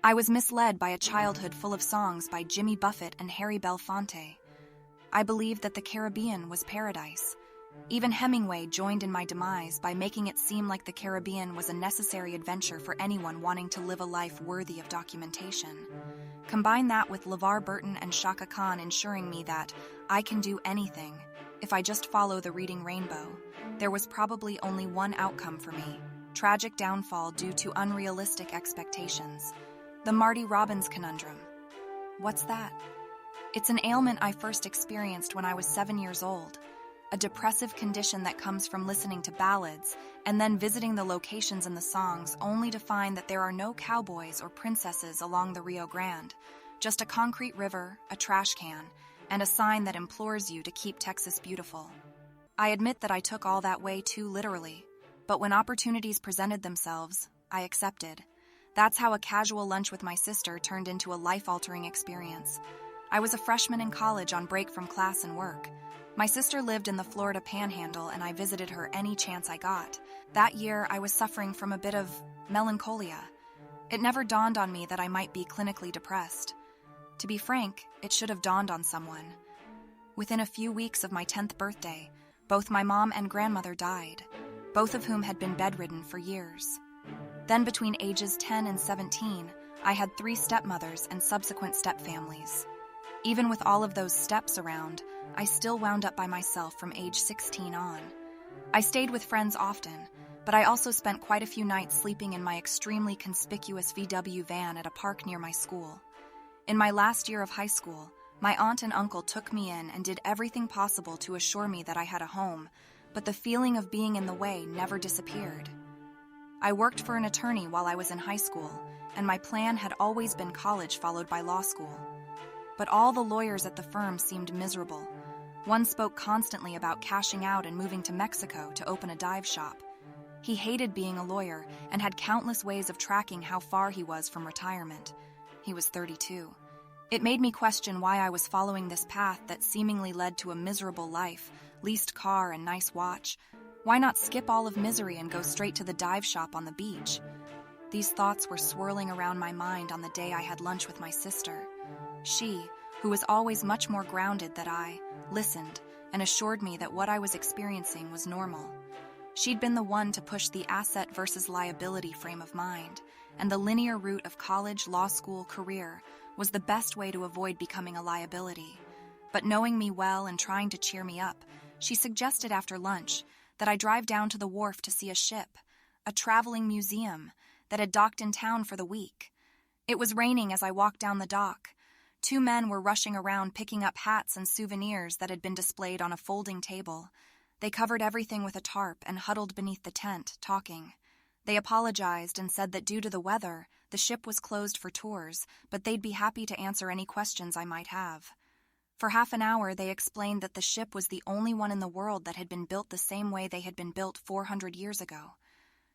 I was misled by a childhood full of songs by Jimmy Buffett and Harry Belafonte. I believed that the Caribbean was paradise. Even Hemingway joined in my demise by making it seem like the Caribbean was a necessary adventure for anyone wanting to live a life worthy of documentation. Combine that with LeVar Burton and Shaka Khan ensuring me that I can do anything if I just follow the reading rainbow. There was probably only one outcome for me: tragic downfall due to unrealistic expectations. The Marty Robbins Conundrum. What's that? It's an ailment I first experienced when I was 7 years old. A depressive condition that comes from listening to ballads and then visiting the locations in the songs only to find that there are no cowboys or princesses along the Rio Grande, just a concrete river, a trash can, and a sign that implores you to keep Texas beautiful. I admit that I took all that way too literally, but when opportunities presented themselves, I accepted. That's how a casual lunch with my sister turned into a life-altering experience. I was a freshman in college on break from class and work. My sister lived in the Florida Panhandle and I visited her any chance I got. That year, I was suffering from a bit of melancholia. It never dawned on me that I might be clinically depressed. To be frank, it should have dawned on someone. Within a few weeks of my 10th birthday, both my mom and grandmother died, both of whom had been bedridden for years. Then between ages 10 and 17, I had 3 stepmothers and subsequent stepfamilies. Even with all of those steps around, I still wound up by myself from age 16 on. I stayed with friends often, but I also spent quite a few nights sleeping in my extremely conspicuous VW van at a park near my school. In my last year of high school, my aunt and uncle took me in and did everything possible to assure me that I had a home, but the feeling of being in the way never disappeared. I worked for an attorney while I was in high school, and my plan had always been college followed by law school. But all the lawyers at the firm seemed miserable. One spoke constantly about cashing out and moving to Mexico to open a dive shop. He hated being a lawyer and had countless ways of tracking how far he was from retirement. He was 32. It made me question why I was following this path that seemingly led to a miserable life, leased car and nice watch. Why not skip all of misery and go straight to the dive shop on the beach? These thoughts were swirling around my mind on the day I had lunch with my sister. She, who was always much more grounded than I, listened and assured me that what I was experiencing was normal. She'd been the one to push the asset versus liability frame of mind, and the linear route of college, law school, career was the best way to avoid becoming a liability. But knowing me well and trying to cheer me up, she suggested after lunch that I drive down to the wharf to see a ship, a traveling museum that had docked in town for the week. It was raining as I walked down the dock. 2 men were rushing around picking up hats and souvenirs that had been displayed on a folding table. They covered everything with a tarp and huddled beneath the tent, talking. They apologized and said that due to the weather, the ship was closed for tours, but they'd be happy to answer any questions I might have. For half an hour, they explained that the ship was the only one in the world that had been built the same way they had been built 400 years ago.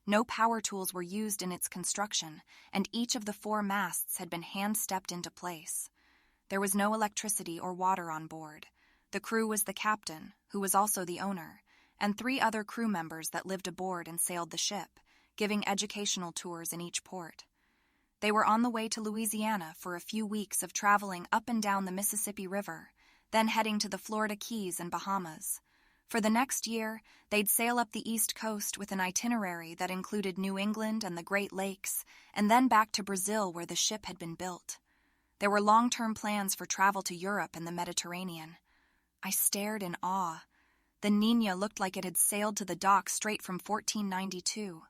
No power tools were used in its construction, and each of the 4 masts had been hand-stepped into place. There was no electricity or water on board. The crew was the captain, who was also the owner, and 3 other crew members that lived aboard and sailed the ship, giving educational tours in each port. They were on the way to Louisiana for a few weeks of traveling up and down the Mississippi River, then heading to the Florida Keys and Bahamas. For the next year, they'd sail up the East Coast with an itinerary that included New England and the Great Lakes, and then back to Brazil where the ship had been built. There were long-term plans for travel to Europe and the Mediterranean. I stared in awe. The Nina looked like it had sailed to the dock straight from 1492.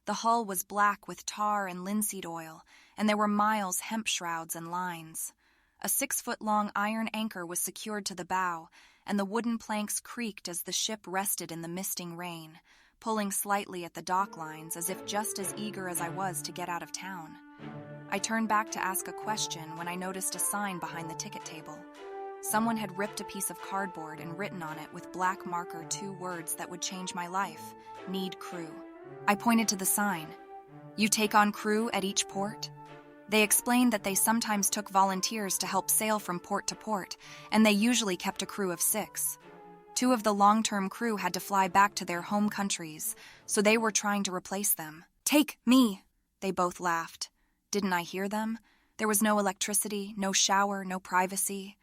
The hull was black with tar and linseed oil, and there were miles hemp shrouds and lines. A 6-foot-long iron anchor was secured to the bow, and the wooden planks creaked as the ship rested in the misting rain, pulling slightly at the dock lines as if just as eager as I was to get out of town. I turned back to ask a question when I noticed a sign behind the ticket table. Someone had ripped a piece of cardboard and written on it with black marker 2 words that would change my life: need crew. I pointed to the sign. You take on crew at each port? They explained that they sometimes took volunteers to help sail from port to port, and they usually kept a crew of 6. 2 of the long-term crew had to fly back to their home countries, so they were trying to replace them. Take me, they both laughed. Didn't I hear them? There was no electricity, no shower, no privacy.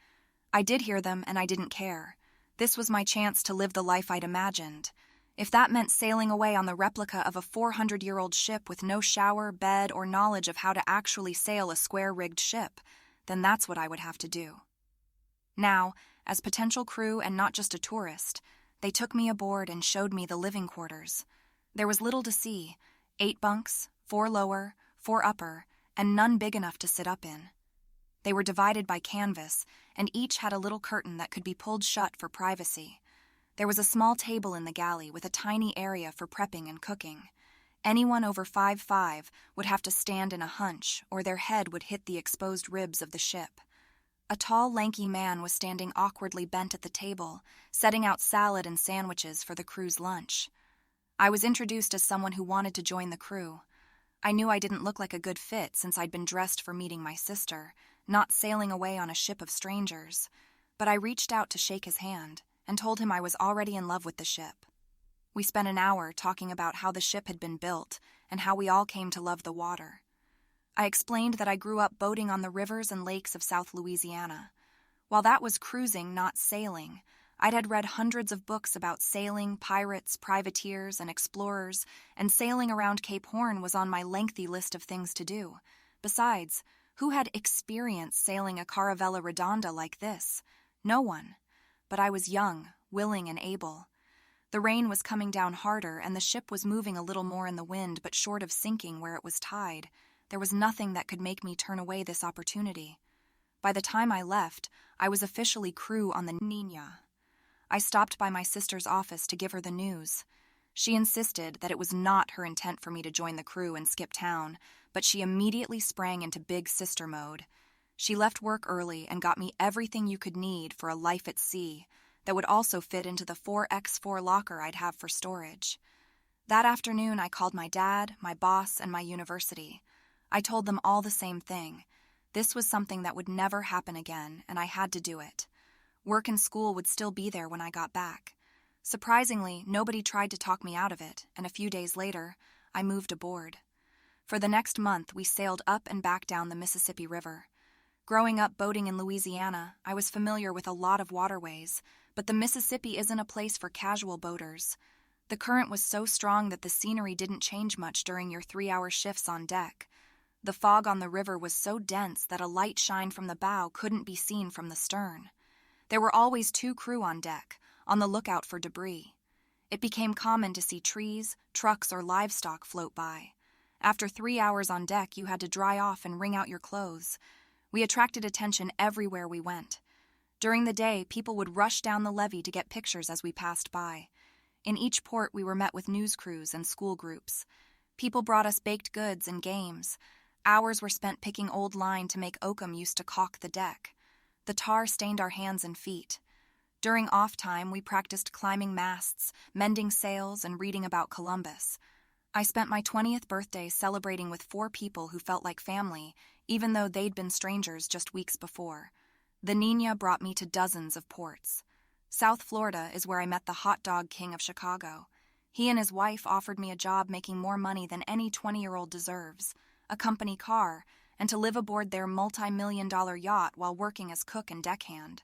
I did hear them, and I didn't care. This was my chance to live the life I'd imagined. If that meant sailing away on the replica of a 400-year-old ship with no shower, bed, or knowledge of how to actually sail a square-rigged ship, then that's what I would have to do. Now, as potential crew and not just a tourist, they took me aboard and showed me the living quarters. There was little to see: 8 bunks, 4 lower, 4 upper, and none big enough to sit up in. They were divided by canvas, and each had a little curtain that could be pulled shut for privacy. There was a small table in the galley with a tiny area for prepping and cooking. Anyone over 5'5" would have to stand in a hunch, or their head would hit the exposed ribs of the ship. A tall, lanky man was standing awkwardly bent at the table, setting out salad and sandwiches for the crew's lunch. I was introduced as someone who wanted to join the crew. I knew I didn't look like a good fit since I'd been dressed for meeting my sister, not sailing away on a ship of strangers, but I reached out to shake his hand and told him I was already in love with the ship. We spent an hour talking about how the ship had been built and how we all came to love the water. I explained that I grew up boating on the rivers and lakes of South Louisiana. While that was cruising, not sailing, I'd had read hundreds of books about sailing, pirates, privateers, and explorers, and sailing around Cape Horn was on my lengthy list of things to do. Besides, who had experience sailing a Caravella Redonda like this? No one. But I was young, willing, and able. The rain was coming down harder, and the ship was moving a little more in the wind, but short of sinking where it was tied. There was nothing that could make me turn away this opportunity. By the time I left, I was officially crew on the Niña. I stopped by my sister's office to give her the news. She insisted that it was not her intent for me to join the crew and skip town, but she immediately sprang into big sister mode. She left work early and got me everything you could need for a life at sea that would also fit into the 4x4 locker I'd have for storage. That afternoon, I called my dad, my boss, and my university. I told them all the same thing. This was something that would never happen again, and I had to do it. Work and school would still be there when I got back. Surprisingly, nobody tried to talk me out of it, and a few days later, I moved aboard. For the next month, we sailed up and back down the Mississippi River. Growing up boating in Louisiana, I was familiar with a lot of waterways, but the Mississippi isn't a place for casual boaters. The current was so strong that the scenery didn't change much during your 3-hour shifts on deck. The fog on the river was so dense that a light shine from the bow couldn't be seen from the stern. There were always 2 crew on deck, on the lookout for debris. It became common to see trees, trucks, or livestock float by. After 3 hours on deck, you had to dry off and wring out your clothes. We attracted attention everywhere we went. During the day, people would rush down the levee to get pictures as we passed by. In each port, we were met with news crews and school groups. People brought us baked goods and games. Hours were spent picking old line to make oakum used to caulk the deck. The tar stained our hands and feet. During off time, we practiced climbing masts, mending sails, and reading about Columbus. I spent my 20th birthday celebrating with 4 people who felt like family, even though they'd been strangers just weeks before. The Niña brought me to dozens of ports. South Florida is where I met the hotdog king of Chicago. He and his wife offered me a job making more money than any 20-year-old deserves, a company car, and to live aboard their multi-million-dollar yacht while working as cook and deckhand.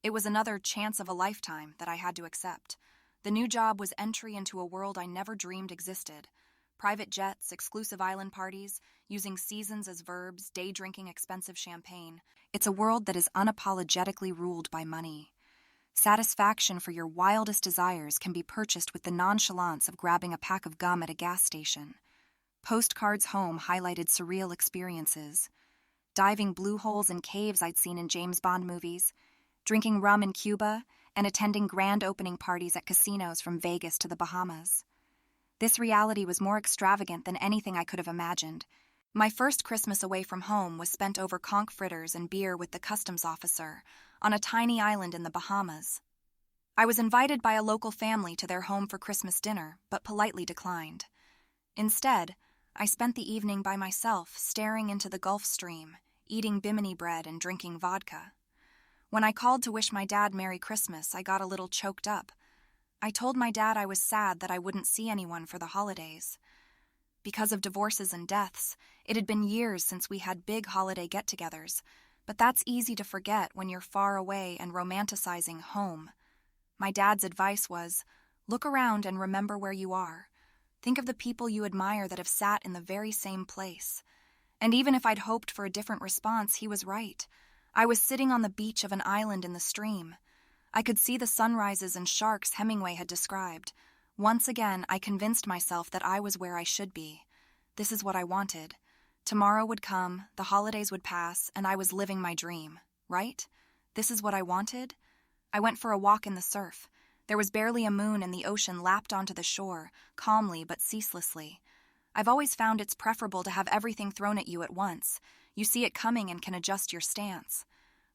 It was another chance of a lifetime that I had to accept. The new job was entry into a world I never dreamed existed. Private jets, exclusive island parties, using seasons as verbs, day drinking expensive champagne. It's a world that is unapologetically ruled by money. Satisfaction for your wildest desires can be purchased with the nonchalance of grabbing a pack of gum at a gas station. Postcards home highlighted surreal experiences. Diving blue holes in caves I'd seen in James Bond movies, drinking rum in Cuba, and attending grand opening parties at casinos from Vegas to the Bahamas. This reality was more extravagant than anything I could have imagined. My first Christmas away from home was spent over conch fritters and beer with the customs officer on a tiny island in the Bahamas. I was invited by a local family to their home for Christmas dinner, but politely declined. Instead, I spent the evening by myself, staring into the Gulf Stream, eating bimini bread and drinking vodka. When I called to wish my dad Merry Christmas, I got a little choked up. I told my dad I was sad that I wouldn't see anyone for the holidays. Because of divorces and deaths, it had been years since we had big holiday get-togethers, but that's easy to forget when you're far away and romanticizing home. My dad's advice was, look around and remember where you are. Think of the people you admire that have sat in the very same place. And even if I'd hoped for a different response, he was right. I was sitting on the beach of an island in the stream. I could see the sunrises and sharks Hemingway had described. Once again, I convinced myself that I was where I should be. This is what I wanted. Tomorrow would come, the holidays would pass, and I was living my dream, right? This is what I wanted? I went for a walk in the surf. There was barely a moon and the ocean lapped onto the shore, calmly but ceaselessly. I've always found it's preferable to have everything thrown at you at once. You see it coming and can adjust your stance.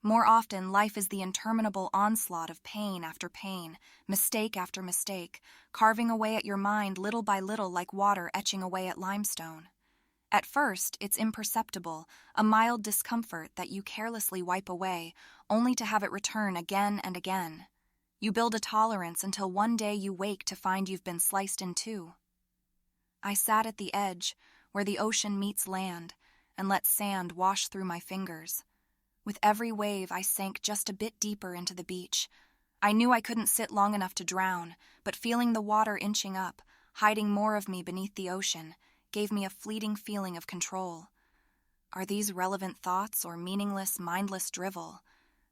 More often, life is the interminable onslaught of pain after pain, mistake after mistake, carving away at your mind little by little like water etching away at limestone. At first, it's imperceptible, a mild discomfort that you carelessly wipe away, only to have it return again and again. You build a tolerance until one day you wake to find you've been sliced in two. I sat at the edge, where the ocean meets land, and let sand wash through my fingers. With every wave, I sank just a bit deeper into the beach. I knew I couldn't sit long enough to drown, but feeling the water inching up, hiding more of me beneath the ocean, gave me a fleeting feeling of control. Are these relevant thoughts or meaningless, mindless drivel?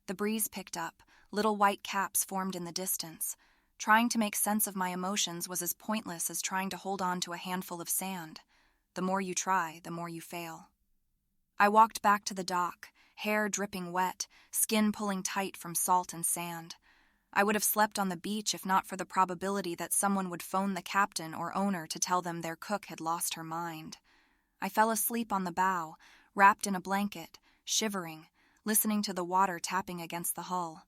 The breeze picked up, little white caps formed in the distance. Trying to make sense of my emotions was as pointless as trying to hold on to a handful of sand. The more you try, the more you fail. I walked back to the dock, hair dripping wet, skin pulling tight from salt and sand. I would have slept on the beach if not for the probability that someone would phone the captain or owner to tell them their cook had lost her mind. I fell asleep on the bow, wrapped in a blanket, shivering, listening to the water tapping against the hull.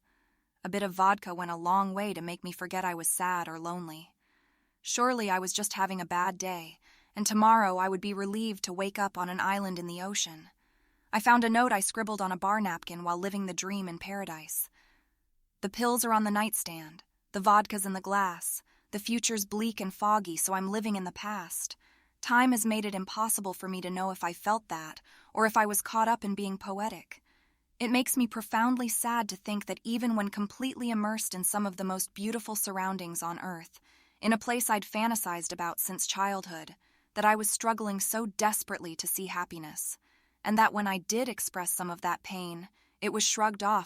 A bit of vodka went a long way to make me forget I was sad or lonely. Surely I was just having a bad day, and tomorrow I would be relieved to wake up on an island in the ocean. I found a note I scribbled on a bar napkin while living the dream in paradise. The pills are on the nightstand, the vodka's in the glass, the future's bleak and foggy, so I'm living in the past. Time has made it impossible for me to know if I felt that, or if I was caught up in being poetic. It makes me profoundly sad to think that even when completely immersed in some of the most beautiful surroundings on Earth, in a place I'd fantasized about since childhood, that I was struggling so desperately to see happiness, and that when I did express some of that pain, it was shrugged off